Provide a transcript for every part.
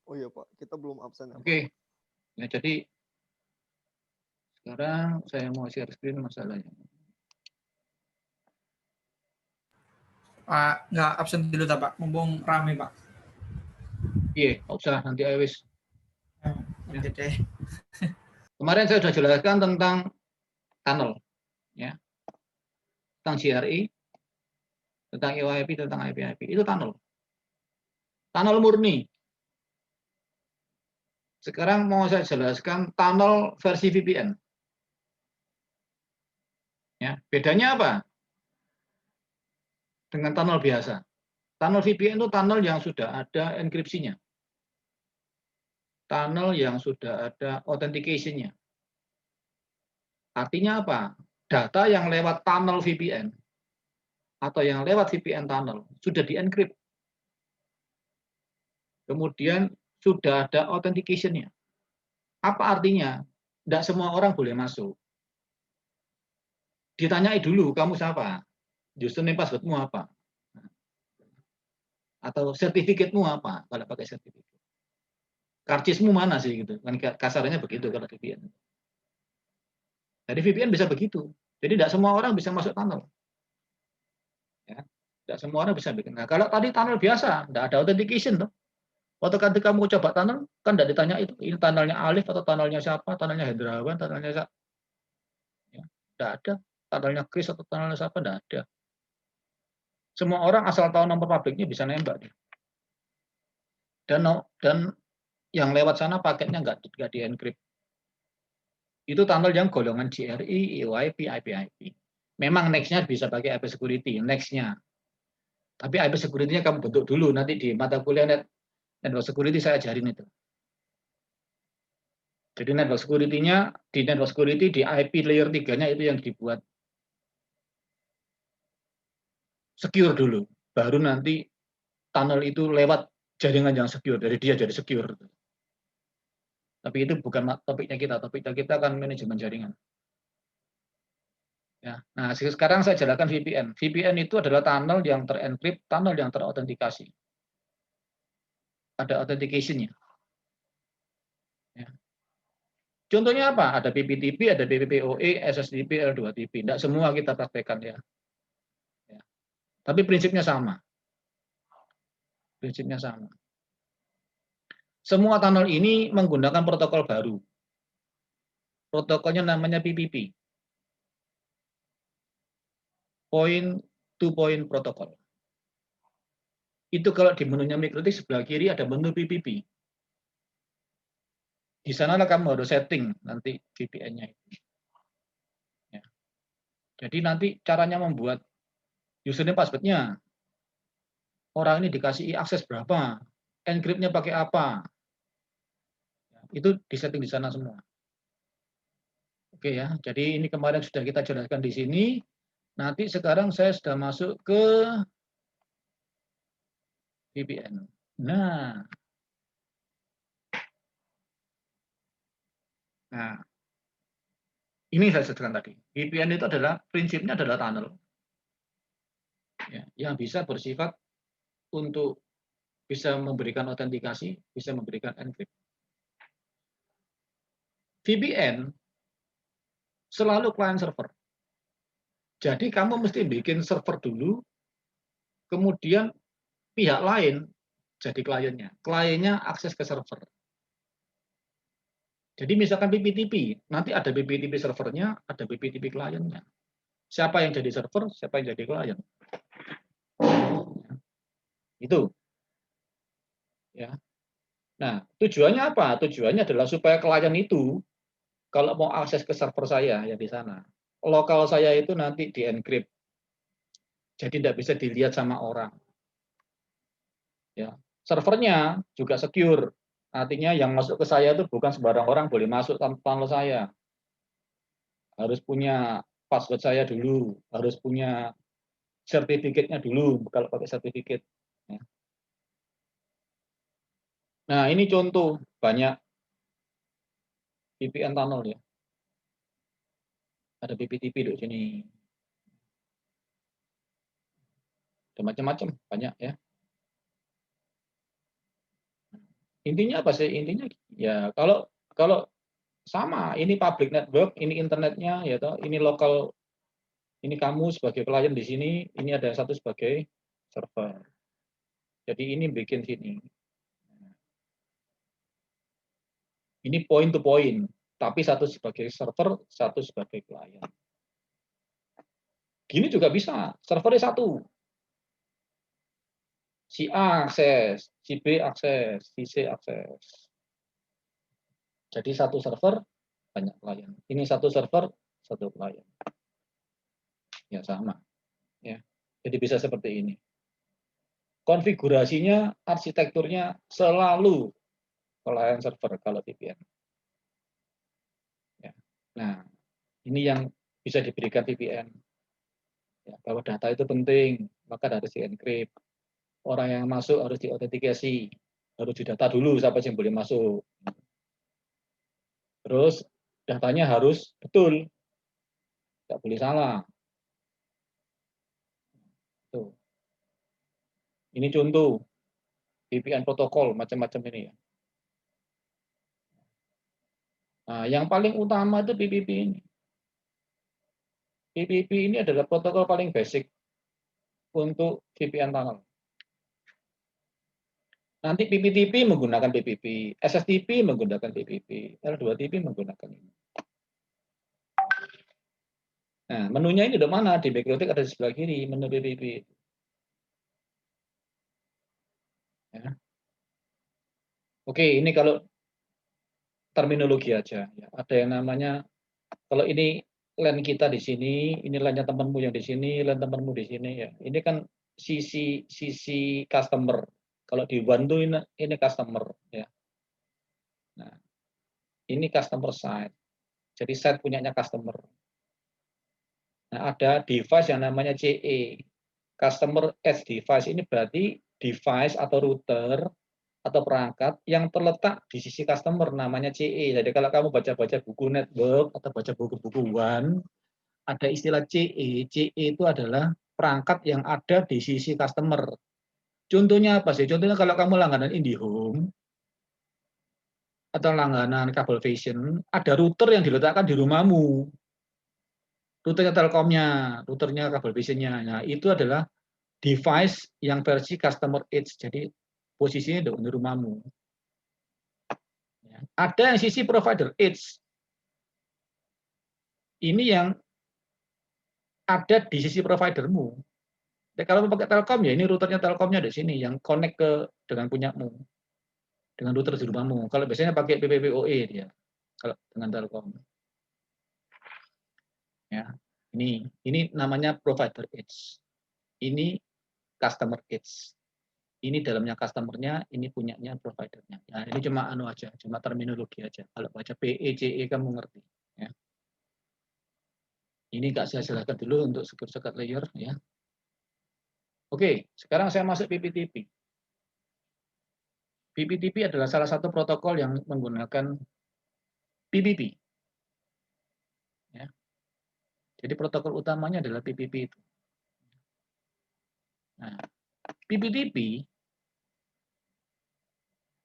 Oh iya Pak, kita belum absen ya Pak. Oke, ya jadi sekarang saya mau share screen masalahnya. Pak, nggak absen dulu tak Pak, mumpung rame Pak. Iya, nggak usah nanti wis. Oke deh. Kemarin saya sudah jelaskan tentang tunnel, ya, tentang GRI, tentang EYP, tentang IP-IP. Itu tunnel. Tunnel murni. Sekarang mau saya jelaskan tunnel versi VPN. Ya, bedanya apa dengan tunnel biasa? Tunnel VPN itu tunnel yang sudah ada enkripsinya. Tunnel yang sudah ada authentication-nya. Artinya apa? Data yang lewat tunnel VPN atau yang lewat VPN tunnel sudah di-encrypt. Kemudian sudah ada authentication-nya. Apa artinya? Tidak semua orang boleh masuk. Ditanyai dulu, kamu siapa? Username password-mu apa? Atau sertifikatmu apa? Kalau pakai sertifikat. Karcismu mana sih gitu? Kan kasarnya begitu kalau VPN. Jadi VPN bisa begitu. Jadi tidak semua orang bisa masuk tunnel. Ya. Tidak semua orang bisa bikin. Nah, kalau tadi tunnel biasa, tidak ada authentication tuh. Waktu ketika kamu coba tunnel, kan tidak ditanya itu, ini tunnelnya Alif atau tunnelnya siapa, tunnelnya Hendrawan, tunnelnya siapa. Ya, tidak ada. Tunnelnya Chris atau tunnelnya siapa, tidak ada. Semua orang asal tahu nomor pabriknya bisa nembak. Dan yang lewat sana paketnya nggak di-encrypt. Itu tunnel yang golongan GRI, EYP, IP-IP. Memang next-nya bisa pakai IP security, next-nya. Tapi IP security-nya kamu bentuk dulu, nanti di mata kuliah network security saya ajarin itu. Jadi network security-nya, di network security, di IP layer 3-nya itu yang dibuat secure dulu. Baru nanti tunnel itu lewat jaringan yang secure, dari dia jadi secure. Tapi itu bukan topiknya kita kan manajemen jaringan. Ya. Nah, sekarang saya jelaskan VPN. VPN itu adalah tunnel yang terencrypt, tunnel yang terautentikasi. Ada authentication-nya. Ya. Contohnya apa? Ada PPTP, ada PPPoE, SSTP, L2TP. Tidak semua kita praktekkan ya. Ya. Tapi prinsipnya sama. Prinsipnya sama. Semua tunnel ini menggunakan protokol baru. Protokolnya namanya PPP. Point to point protocol. Itu kalau di menunya MikroTik sebelah kiri ada menu PPP. Di sana kamu harus setting nanti VPN-nya. Ya. Jadi nanti caranya membuat username password-nya. Orang ini dikasih akses berapa, encrypt-nya pakai apa. Itu disetting di sana semua. Oke ya, jadi ini kemarin sudah kita jelaskan di sini. Nanti sekarang saya sudah masuk ke VPN. Nah, ini saya sebutkan tadi. VPN itu adalah prinsipnya adalah tunnel ya, yang bisa bersifat untuk bisa memberikan autentikasi, bisa memberikan encrypt. VPN selalu client server. Jadi kamu mesti bikin server dulu, kemudian pihak lain jadi kliennya. Kliennya akses ke server. Jadi misalkan PPTP, nanti ada PPTP servernya, ada PPTP kliennya. Siapa yang jadi server, siapa yang jadi klien. Itu. Ya. Nah, tujuannya apa? Tujuannya adalah supaya klien itu kalau mau akses ke server saya ya di sana, lokal saya itu nanti di-encrypt. Jadi tidak bisa dilihat sama orang. Ya. Servernya juga secure. Artinya yang masuk ke saya itu bukan sembarang orang boleh masuk tanpa tunnel saya. Harus punya password saya dulu, harus punya sertifikatnya dulu kalau pakai sertifikat. Ya. Nah, ini contoh banyak VPN tunnel ya. Ada PPTP di sini. Ada macam-macam, banyak ya. Intinya apa sih? Intinya ya kalau kalau sama, ini public network, ini internetnya, ya toh, ini lokal, ini kamu sebagai klien di sini, ini ada satu sebagai server. Jadi ini bikin sini. Ini point to point, tapi satu sebagai server, satu sebagai klien. Gini juga bisa, servernya satu. Si A akses, si B akses, si C akses. Jadi satu server, banyak klien. Ini satu server, satu klien. Ya sama. Ya. Jadi bisa seperti ini. Konfigurasinya, arsitekturnya selalu klien server kalau VPN. Ya. Nah, ini yang bisa diberikan VPN. Ya, bahwa data itu penting, maka harus di-encrypt. Orang yang masuk harus diautentikasi, harus didata dulu siapa yang boleh masuk. Terus datanya harus betul, nggak boleh salah. Tuh. Ini contoh VPN protokol macam-macam ini ya. Nah, yang paling utama itu PPP ini. PPP ini adalah protokol paling basic untuk VPN tunnel. Nanti PPTP menggunakan PPP, SSTP menggunakan PPP, L2TP menggunakan ini. Nah, menunya ini udah mana? Di background ada di sebelah kiri, menu PPP. Ya. Oke, ini kalau terminologi aja. Ya. Ada yang namanya, kalau ini LAN kita di sini, ini LAN-nya temanmu yang di sini, LAN temanmu di sini. Ya. Ini kan sisi customer. Kalau di WAN tuh ini customer. Ya. Nah, ini customer side. Jadi side punyanya customer. Nah, ada device yang namanya CE. Customer Edge Device ini berarti device atau router atau perangkat yang terletak di sisi customer namanya CE. Jadi kalau kamu baca-baca buku network atau baca buku-buku WAN, ada istilah CE. CE itu adalah perangkat yang ada di sisi customer. Contohnya apa sih? Contohnya kalau kamu langganan IndiHome atau langganan Kabel Vision, ada router yang diletakkan di rumahmu. Routernya Telkomnya, routernya Kabel Vision-nya. Nah, itu adalah device yang versi customer edge. Jadi posisinya di rumahmu. Ada yang sisi provider edge. Ini yang ada di sisi providermu. Jadi kalau mau pakai Telkom ya ini routernya Telkomnya di sini yang connect ke dengan punyamu. Dengan router di rumahmu. Kalau biasanya pakai PPPoE dia. Kalau dengan Telkom. Ya. Ini namanya provider edge. Ini customer edge. Ini dalamnya customernya, ini punyanya providernya. Nah, ini cuma anu aja, cuma terminologi aja. Kalau baca PE, CE kamu ngerti. Ya. Ini nggak saya silakan dulu untuk secure layer ya. Oke, sekarang saya masuk PPTP. PPTP adalah salah satu protokol yang menggunakan PPP. Ya. Jadi protokol utamanya adalah PPP itu. Nah, PPTP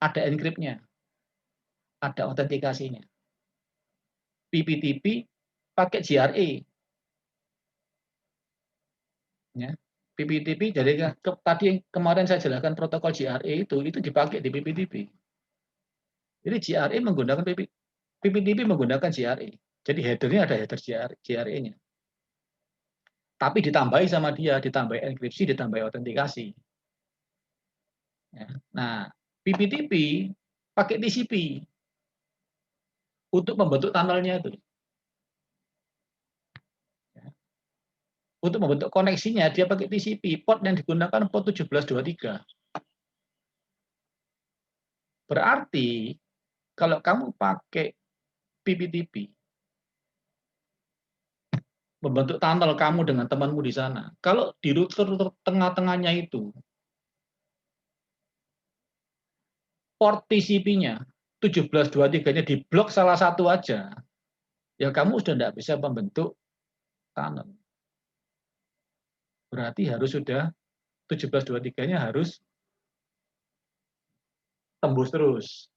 ada encrypt-nya, ada autentikasinya. PPTP pakai GRE. Ya. PPTP jadi tadi kemarin saya jelaskan protokol GRE itu dipakai di PPTP. Jadi GRE menggunakan PPTP menggunakan GRE. Jadi header-nya ada header GRE-nya. Tapi ditambahi sama dia, ditambahi enkripsi, ditambahi autentikasi. Ya. Nah, PPTP pakai TCP untuk membentuk tunnelnya itu. Ya. Untuk membentuk koneksinya, dia pakai TCP. Port yang digunakan port 1723. Berarti, kalau kamu pakai PPTP, membentuk tunnel kamu dengan temanmu di sana. Kalau di router tengah-tengahnya itu, port TCP-nya 1723-nya diblok salah satu aja, ya kamu sudah tidak bisa membentuk tunnel. Berarti harus sudah 1723-nya harus tembus terus.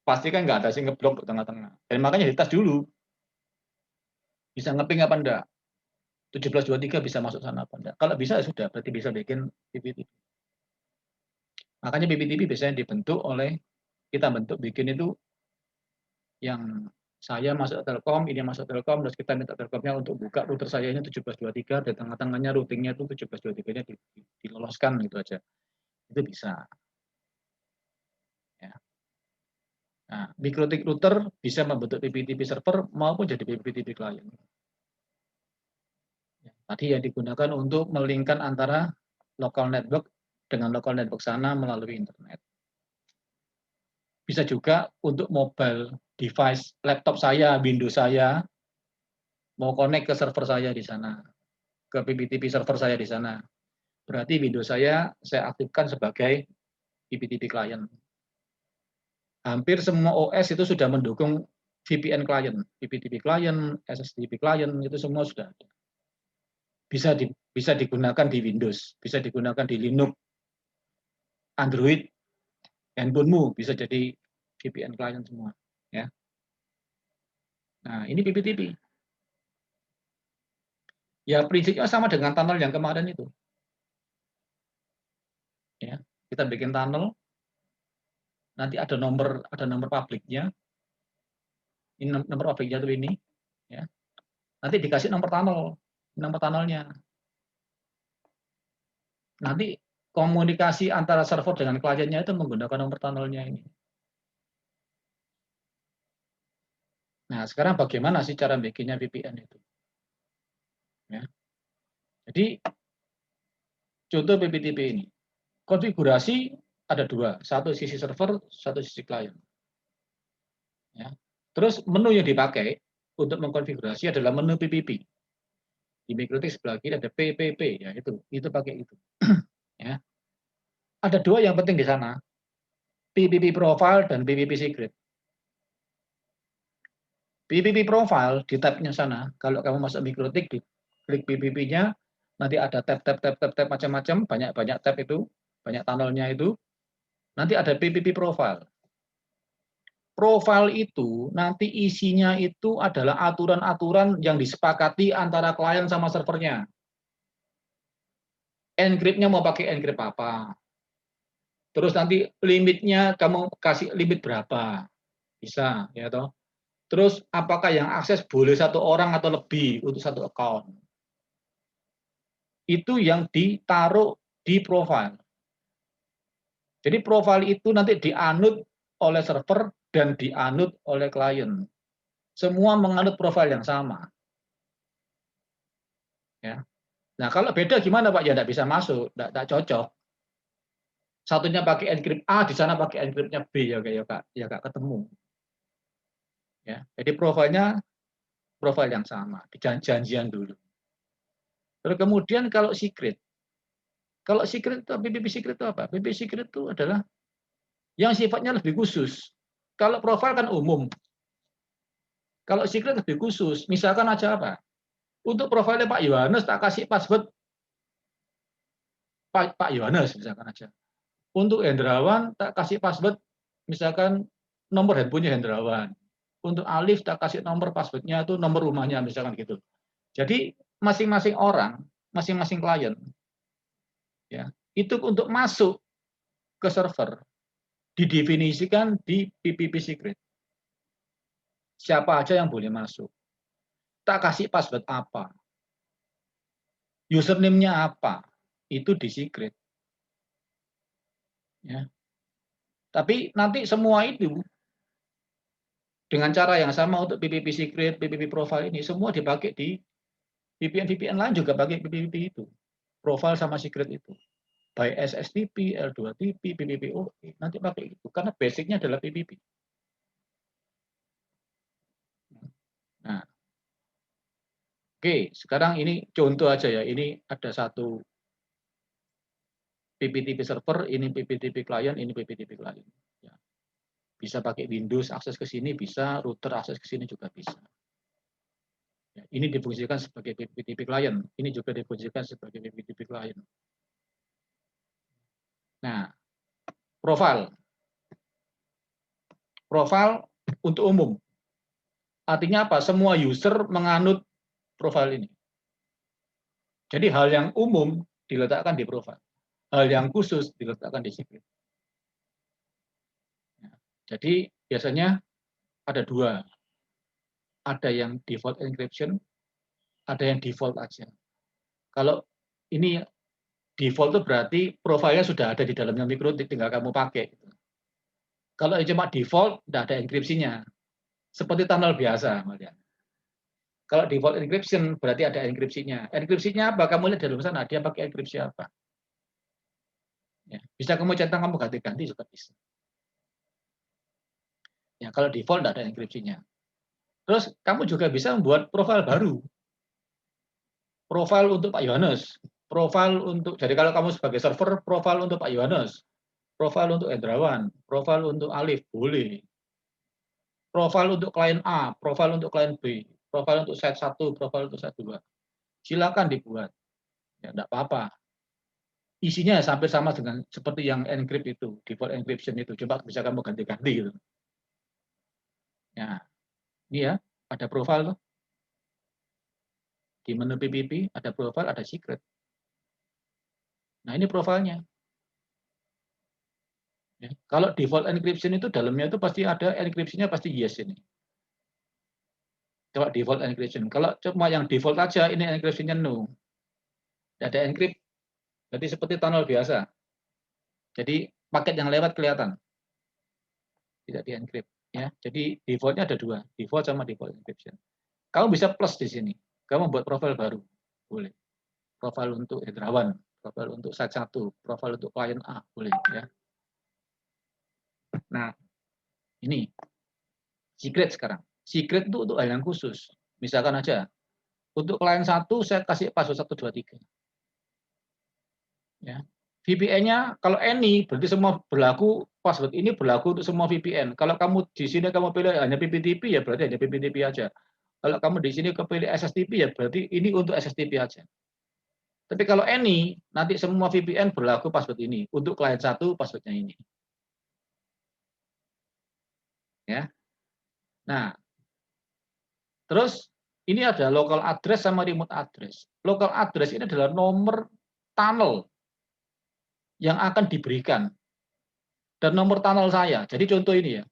Pasti kan nggak ada sih ngeblok di tengah-tengah. Dan makanya dites dulu. Bisa ngeping apa enggak? 1723 bisa masuk sana apa enggak? Kalau bisa ya sudah, berarti bisa bikin PPTP. Makanya PPTP biasanya dibentuk oleh, kita bentuk bikin itu yang saya masuk Telkom, ini masuk Telkom, terus kita minta Telkomnya untuk buka router saya ini 1723, di tengah-tengahnya routingnya itu 1723-nya diloloskan gitu aja. Itu bisa. Ya. Nah, MikroTik router bisa membentuk PPTP server maupun jadi PPTP client. Ya, tadi yang digunakan untuk melingkan antara local network dengan local network sana melalui internet. Bisa juga untuk mobile device, laptop saya, Windows saya, mau connect ke server saya di sana, ke PPTP server saya di sana. Berarti Windows saya aktifkan sebagai PPTP client. Hampir semua OS itu sudah mendukung VPN client, PPTP client, SSDP client, itu semua sudah ada. Bisa digunakan di Windows, bisa digunakan di Linux, Android, handphonemu bisa jadi VPN client semua. Ya. Nah, ini PPTP. Ya, prinsipnya sama dengan tunnel yang kemarin itu. Ya, kita bikin tunnel, nanti ada nomor publiknya. Ini nomor publiknya tuh ini, ya. Nanti dikasih nomor tunnelnya. Nanti komunikasi antara server dengan kliennya itu menggunakan nomor tunnelnya ini. Nah, sekarang bagaimana sih cara bikinnya VPN itu? Ya. Jadi, contoh PPTP ini. Konfigurasi ada dua, satu sisi server, satu sisi klien. Ya. Terus menu yang dipakai untuk mengkonfigurasi adalah menu PPP. Di MikroTik sebelah kiri ada PPP, ya itu pakai itu. Ya. Ada dua yang penting di sana, PPP profile dan PPP secret. PPP profile di tab-nya sana, kalau kamu masuk MikroTik, klik PPP-nya, nanti ada tab macam-macam, banyak tab itu, banyak tunnelnya itu, nanti ada PPP profile. Profile itu nanti isinya itu adalah aturan-aturan yang disepakati antara klien sama servernya. Encrypt-nya mau pakai encrypt apa? Terus nanti limitnya kamu kasih limit berapa? Bisa, ya toh. Terus apakah yang akses boleh satu orang atau lebih untuk satu account? Itu yang ditaruh di profile. Jadi profile itu nanti dianut oleh server dan dianut oleh klien. Semua menganut profile yang sama. Ya. Nah, kalau beda gimana Pak? Ya tidak bisa masuk, tidak cocok. Satunya pakai encrypt A, di sana pakai encryptnya B, ya Kak, ketemu. Ya, jadi profilnya profil yang sama, janjian dulu. Terus kemudian kalau secret itu PPP secret itu apa? PPP secret itu adalah yang sifatnya lebih khusus. Kalau profil kan umum. Kalau secret lebih khusus. Misalkan aja apa? Untuk profilnya Pak Yohanes tak kasih password Pak Yohanes misalkan aja. Untuk Hendrawan tak kasih password misalkan nomor handphonenya Hendrawan. Untuk Alif tak kasih nomor passwordnya itu nomor rumahnya misalkan gitu. Jadi masing-masing orang, masing-masing klien, ya itu untuk masuk ke server didefinisikan di PPP secret. Siapa aja yang boleh masuk. Tak kasih password apa. Username-nya apa. Itu di secret. Ya. Tapi nanti semua itu dengan cara yang sama untuk PPP secret, PPP profile ini semua dipakai di VPN lain juga pakai PPP itu. Profile sama secret itu. Baik SSTP, L2TP, PPPoE, nanti pakai itu. Karena basicnya adalah PPP. Nah, oke, sekarang ini contoh aja ya. Ini ada satu PPTP server, ini PPTP client, ini PPTP client. Ya. Bisa pakai Windows akses ke sini, bisa router akses ke sini juga bisa. Ya, ini difungsikan sebagai PPTP client, ini juga difungsikan sebagai PPTP client. Nah, Profile. Profile untuk umum. Artinya apa? Semua user menganut profile ini. Jadi hal yang umum diletakkan di profile. Hal yang khusus diletakkan di secret. Jadi biasanya ada dua. Ada yang default encryption, ada yang default aja. Kalau ini default itu berarti profilnya sudah ada di dalamnya MikroTik, tinggal kamu pakai. Kalau cuma default, tidak ada enkripsinya. Seperti tunnel biasa. Kalau default encryption, berarti ada enkripsinya. Enkripsinya apa? Kamu lihat dalam sana, dia pakai enkripsi apa. Ya, bisa kamu centang, kamu ganti-ganti juga bisa. Ya, kalau default tidak ada enkripsinya. Terus kamu juga bisa membuat profil baru. Profil untuk Pak Yohanes. Profil untuk, jadi kalau kamu sebagai server, profil untuk Pak Yohanes. Profil untuk Hendrawan. Profil untuk Alif, boleh. Profil untuk klien A, profil untuk klien B, profil untuk set 1, profil untuk set 2. Silakan dibuat. Ya, enggak apa-apa. Isinya sampai sama dengan seperti yang encrypt itu, default encryption itu. Coba bisa kamu ganti-ganti gitu. Ya, ini ya, ada profil tuh. Di menu PPP ada profil, ada secret. Nah, ini profilnya. Ya, kalau default encryption itu dalamnya itu pasti ada enkripsinya, pasti yes ini. Coba default encryption. Kalau cuma yang default aja, ini encryption-nya no. Tidak ada encrypt. Jadi seperti tunnel biasa. Jadi paket yang lewat kelihatan. Tidak di-encrypt. Ya. Jadi default-nya ada dua. Default sama default encryption. Kamu bisa plus di sini. Kamu buat profil baru. Boleh. Profil untuk Hendrawan. Profil untuk site 1. Profil untuk klien A. Boleh. Ya. Nah, ini. Secret sekarang. Secret itu untuk hal yang khusus. Misalkan aja. Untuk klien 1, saya kasih password 123. Ya. VPN-nya kalau any berarti semua berlaku, password ini berlaku untuk semua VPN. Kalau kamu di sini kamu pilih hanya PPTP ya berarti hanya PPTP aja. Kalau kamu di sini kepilih SSTP ya berarti ini untuk SSTP aja. Tapi kalau any nanti semua VPN berlaku password ini. Untuk klien 1 passwordnya ini. Ya. Nah, terus ini ada local address sama remote address. Local address ini adalah nomor tunnel yang akan diberikan. Dan nomor tunnel saya. Jadi contoh ini ya.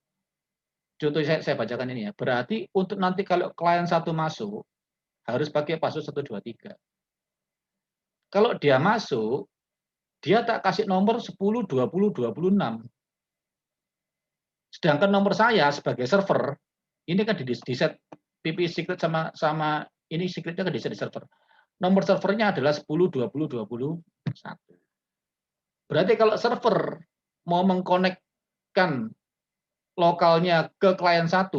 Contoh saya bacakan ini ya. Berarti untuk nanti kalau klien 1 masuk, harus pakai password 123. Kalau dia masuk, dia tak kasih nomor 10, 20, 26. Sedangkan nomor saya sebagai server, ini kan di set PP secret sama ini secretnya kan di set di server. Nomor servernya adalah 10, 20, 21. Berarti kalau server mau mengkonekkan lokalnya ke klien 1,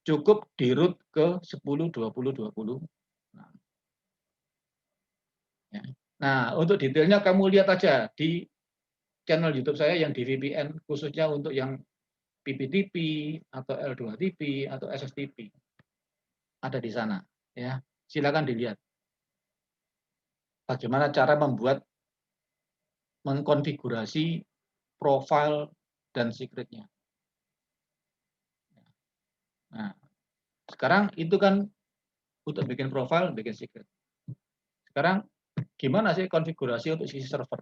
cukup di root ke 10, 20, 20. Nah, untuk detailnya kamu lihat aja di channel YouTube saya yang di VPN, khususnya untuk yang PPTP, atau L2TP, atau SSTP. Ada di sana. Ya, silakan dilihat. Bagaimana cara membuat, mengkonfigurasi profil dan secretnya. Nah, sekarang itu kan untuk bikin profil, bikin secret. Sekarang gimana sih konfigurasi untuk sisi server?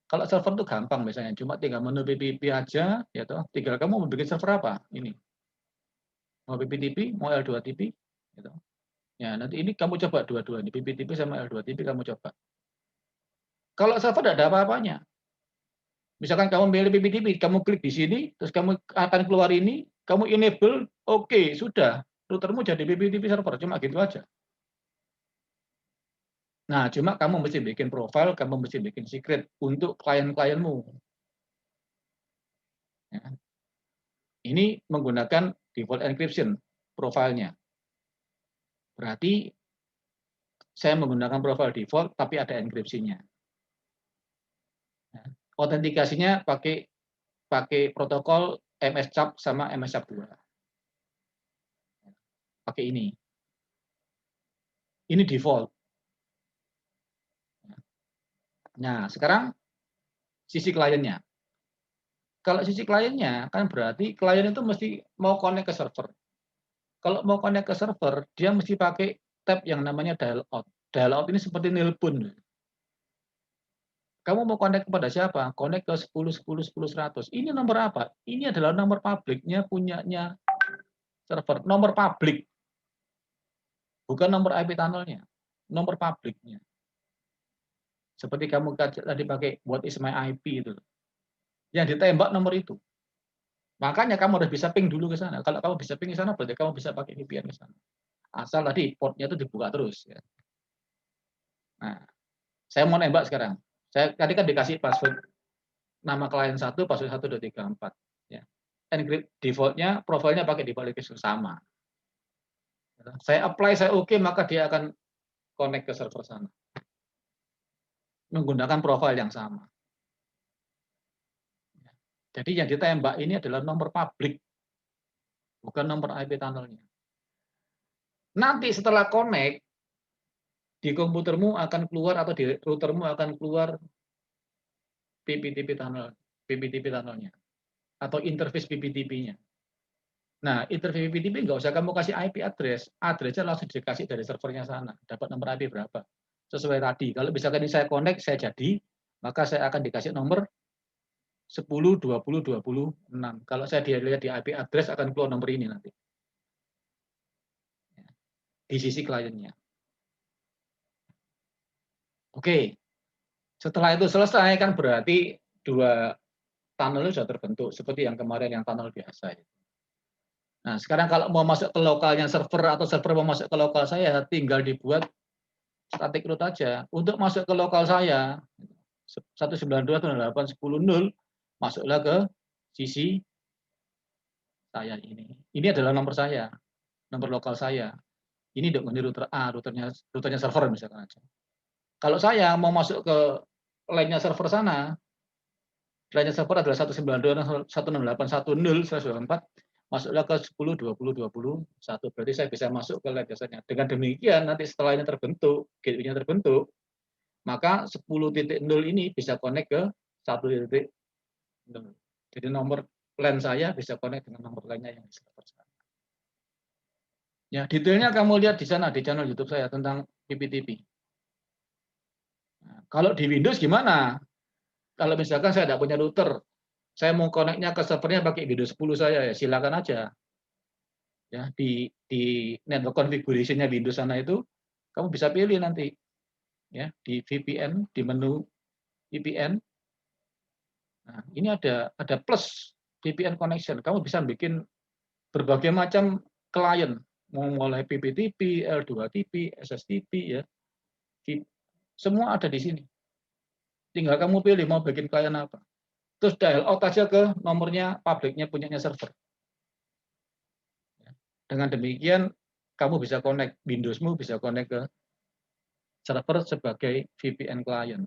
Kalau server itu gampang misalnya, cuma tinggal menu PPP aja, ya toh. Tinggal kamu mau bikin server apa? Ini. Mau PPTP, mau L2TP, gitu. Ya, nanti ini kamu coba dua-dua, ini PPTP sama L2TP kamu coba. Kalau server tidak ada apa-apanya. Misalkan kamu pilih PPTP, kamu klik di sini, terus kamu akan keluar ini, kamu enable, oke, sudah. Routermu jadi PPTP server, cuma gitu aja. Nah, cuma kamu mesti bikin profile, kamu mesti bikin secret untuk klien-klienmu. Ya. Ini menggunakan default encryption profilnya. Berarti saya menggunakan profile default, tapi ada enkripsinya. Autentikasinya pakai protokol MSCAP sama MSCAP2. Pakai ini. Ini default. Nah, sekarang sisi kliennya. Kalau sisi kliennya kan berarti klien itu mesti mau connect ke server. Kalau mau connect ke server, dia mesti pakai tab yang namanya dial out. Dial out ini seperti nelpon. Kamu mau connect kepada siapa? Connect ke 10, 10, 10, 100. Ini nomor apa? Ini adalah nomor publiknya punyanya server. Nomor publik. Bukan nomor IP tunnelnya. Nomor publiknya. Seperti kamu tadi pakai what is my IP itu. Yang ditembak nomor itu. Makanya kamu harus bisa ping dulu ke sana. Kalau kamu bisa ping ke sana, berarti kamu bisa pakai VPN ke sana. Asal tadi portnya itu dibuka terus. Ya. Nah, saya mau nembak sekarang. Saya tadi kan dikasih password nama klien 1, password 1, 2, 3, 4. Ya. Encrypt defaultnya, profilnya pakai default encryption sama. Saya apply, saya oke, maka dia akan connect ke server sana. Menggunakan profil yang sama. Jadi yang ditembak ini adalah nomor publik, bukan nomor IP tunnelnya. Nanti setelah connect, di komputermu akan keluar atau di routermu akan keluar PPTP tunnelnya atau interface PPTP-nya. Nah, interface PPTP nggak usah kamu kasih IP address, addressnya langsung dikasih dari servernya sana, dapat nomor IP berapa. Sesuai tadi, kalau misalkan ini saya connect, saya jadi, maka saya akan dikasih nomor 10, 20, 26. Kalau saya lihat di IP address akan keluar nomor ini nanti. Di sisi kliennya. Oke, setelah itu selesai kan berarti dua tunnel sudah terbentuk seperti yang kemarin yang tunnel biasa. Nah sekarang kalau mau masuk ke lokalnya server atau server mau masuk ke lokal saya, tinggal dibuat static root aja. Untuk masuk ke lokal saya 192.168.10.0 masuklah ke sisi saya ini. Ini adalah nomor saya, nomor lokal saya. Ini router A, routernya server misalkan aja. Kalau saya mau masuk ke line-nya server sana, line-nya server adalah 192.168.10/124, masuklah ke 10, 20, 21. Berarti saya bisa masuk ke line dasarnya. Dengan demikian, nanti setelah ini terbentuk, gateway-nya terbentuk, maka 10.0 ini bisa connect ke 1.0. Jadi nomor LAN saya bisa connect dengan nomor lainnya yang di server sana. Ya, detailnya kamu lihat di sana, di channel YouTube saya tentang PPTP. Nah, kalau di Windows gimana? Kalau misalkan saya tidak punya router, saya mau connect-nya ke servernya pakai Windows 10 saya, ya silakan aja. Ya, di network configuration-nya Windows sana itu, kamu bisa pilih nanti. Ya, di VPN, di menu VPN. Nah, ini ada plus VPN connection. Kamu bisa bikin berbagai macam klien, mau mulai PPTP, L2TP, SSTP, ya, semua ada di sini. Tinggal kamu pilih mau bikin klien apa. Terus dial out aja ke nomornya publiknya punyanya server. Dengan demikian, kamu bisa connect, Windows-mu bisa connect ke server sebagai VPN client.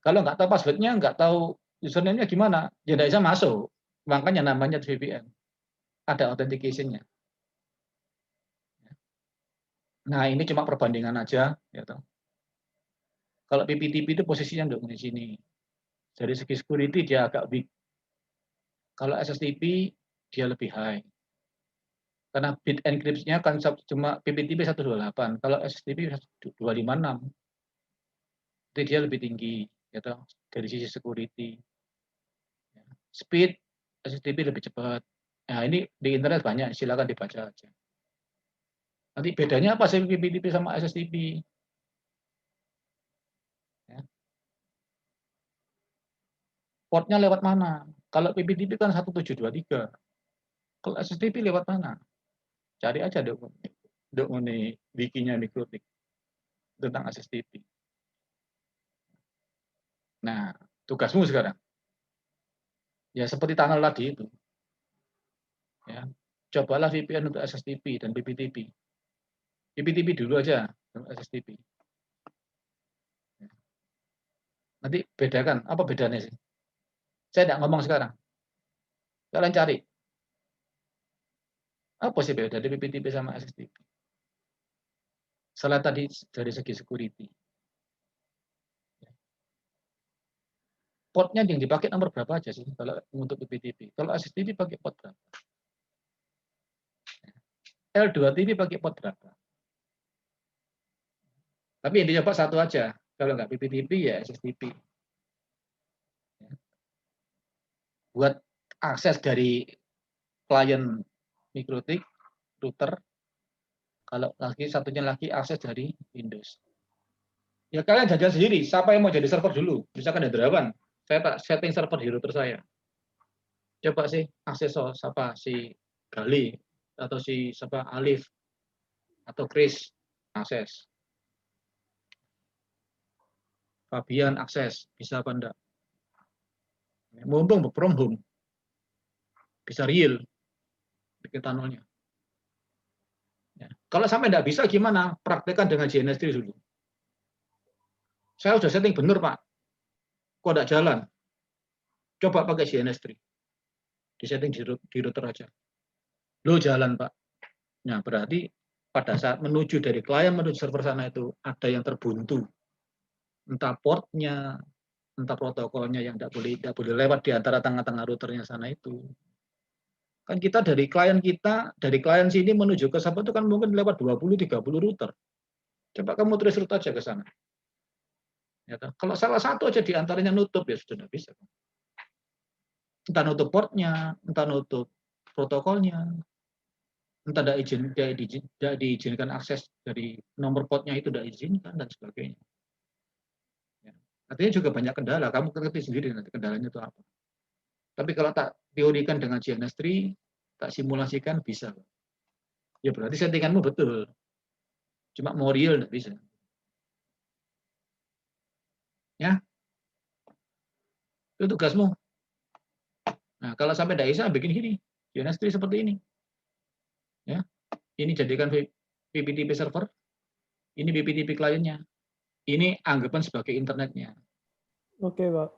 Kalau nggak tahu password-nya, nggak tahu username-nya gimana, ya nggak bisa masuk. Makanya namanya VPN. Ada authentication-nya. Nah, ini cuma perbandingan aja. Ya, kalau PPTP itu posisinya di sini. Dari segi security dia agak weak. Kalau SSTP dia lebih high. Karena bit encryption-nya kan cuma PPTP 128, kalau SSTP 256. Jadi dia lebih tinggi gitu dari sisi security. Speed SSTP lebih cepat. Nah, ini di internet banyak, silakan dibaca aja. Nanti bedanya apa sih PPTP sama SSTP? Ya. Portnya lewat mana? Kalau PPTP kan 1723. Kalau SSTP lewat mana? Cari aja dong ini wikinya Mikrotik tentang SSTP. Nah, tugasmu sekarang ya seperti tunnel tadi itu. Ya, cobalah VPN untuk SSTP dan PPTP. PPTP dulu aja, SSTP. Nanti bedakan, apa bedanya sih? Saya tidak ngomong sekarang. Kalian cari. Apa sih beda dari PPTP sama SSTP? Selain tadi dari segi security. Portnya yang dipakai nomor berapa aja sih kalau untuk PPTP? Kalau SSTP pakai port berapa? L2TP pakai port berapa? Tapi yang dicoba satu aja. Kalau nggak PPTP ya SSTP. Buat akses dari klien mikrotik, router. Kalau lagi satunya lagi akses dari Windows. Ya kalian jajal sendiri. Siapa yang mau jadi server dulu? Misalkan ada Drawan. Saya tak setting server di router saya. Coba sih akses siapa si Gali atau si siapa Alif atau Chris akses. Fabian akses, bisa apa enggak? Mumpung from home. Bisa real bikin tunnelnya. Ya. Kalau sampai enggak bisa gimana? Praktekkan dengan JNS3 dulu. Saya sudah setting benar, Pak. Kok enggak jalan? Coba pakai JNS3. Di setting di router aja. Lo jalan, Pak. Nah, berarti pada saat menuju dari klien menuju server sana itu ada yang terbuntu. Entah portnya, entah protokolnya yang tidak boleh lewat di antara tengah-tengah routernya sana itu. Kan kita dari klien sini menuju ke server itu kan mungkin lewat 20-30 router. Coba kamu terus route aja ke sana. Ya, kalau salah satu aja di antaranya nutup ya sudah tidak bisa. Entah nutup portnya, entah nutup protokolnya, entah tidak diizinkan akses dari nomor portnya itu tidak diizinkan dan sebagainya. Ya. Artinya juga banyak kendala. Kamu ngerti sendiri nanti kendalanya itu apa. Tapi kalau tak teorikan dengan JNS3, tak simulasikan bisa. Ya berarti settinganmu betul. Cuma mau real tidak bisa. Ya, itu tugasmu. Nah, kalau sampai tidak bisa, bikin gini. JNS3 seperti ini. Ya, ini jadikan PPTP server. Ini PPTP kliennya. Ini anggapan sebagai internetnya. Oke, Pak.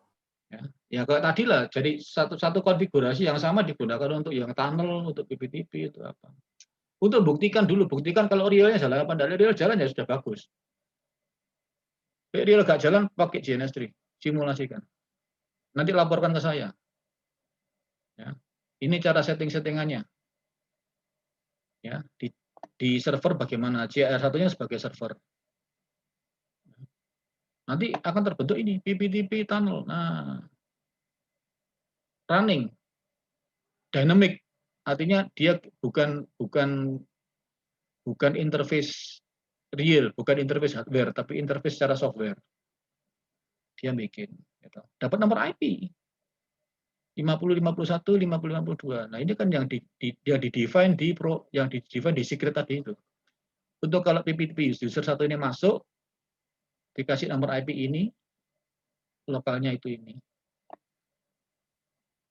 Ya kayak tadi lah. Jadi satu konfigurasi yang sama digunakan untuk yang tunnel, untuk PPTP itu apa. Untuk buktikan kalau realnya jalan apa tidak. Real jalan ya sudah bagus. Real nggak jalan, pakai JNS3. Simulasikan. Nanti laporkan ke saya. Ya. Ini cara settingannya. Ya, di server bagaimana? JR1-nya sebagai server. Nanti akan terbentuk ini PPTP tunnel. Nah, running, dynamic, artinya dia bukan interface real, bukan interface hardware, tapi interface secara software. Dia bikin. Gitu. Dapat nomor IP 5051, 5052. Nah ini kan yang di-define di secret tadi itu. Untuk kalau PPTP user satu ini masuk, dikasih nomor IP ini, lokalnya itu ini.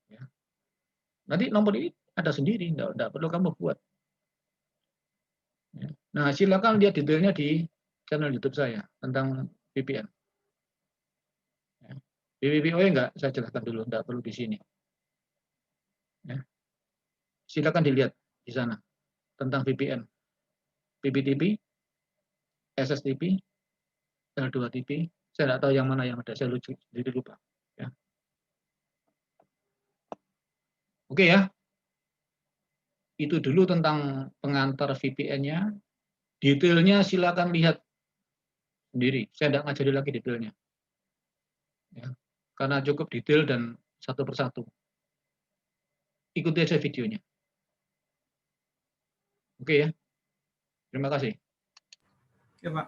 Ya. Nanti nomor ini ada sendiri, enggak perlu kamu buat. Ya. Nah silakan lihat detailnya di channel YouTube saya tentang VPN. Ya. Di VPOE enggak, saya jelaskan dulu, enggak perlu di sini. Ya. Silakan dilihat di sana tentang VPN, PPTP, SSTP, L2TP. Saya tidak tahu yang mana yang ada, saya lupa. Ya. Oke ya, itu dulu tentang pengantar VPN-nya. Detailnya silakan lihat sendiri. Saya tidak ngajari lagi detailnya. Ya. Karena cukup detail dan satu persatu. Ikuti aja videonya. Oke ya. Terima kasih. Oke, Pak.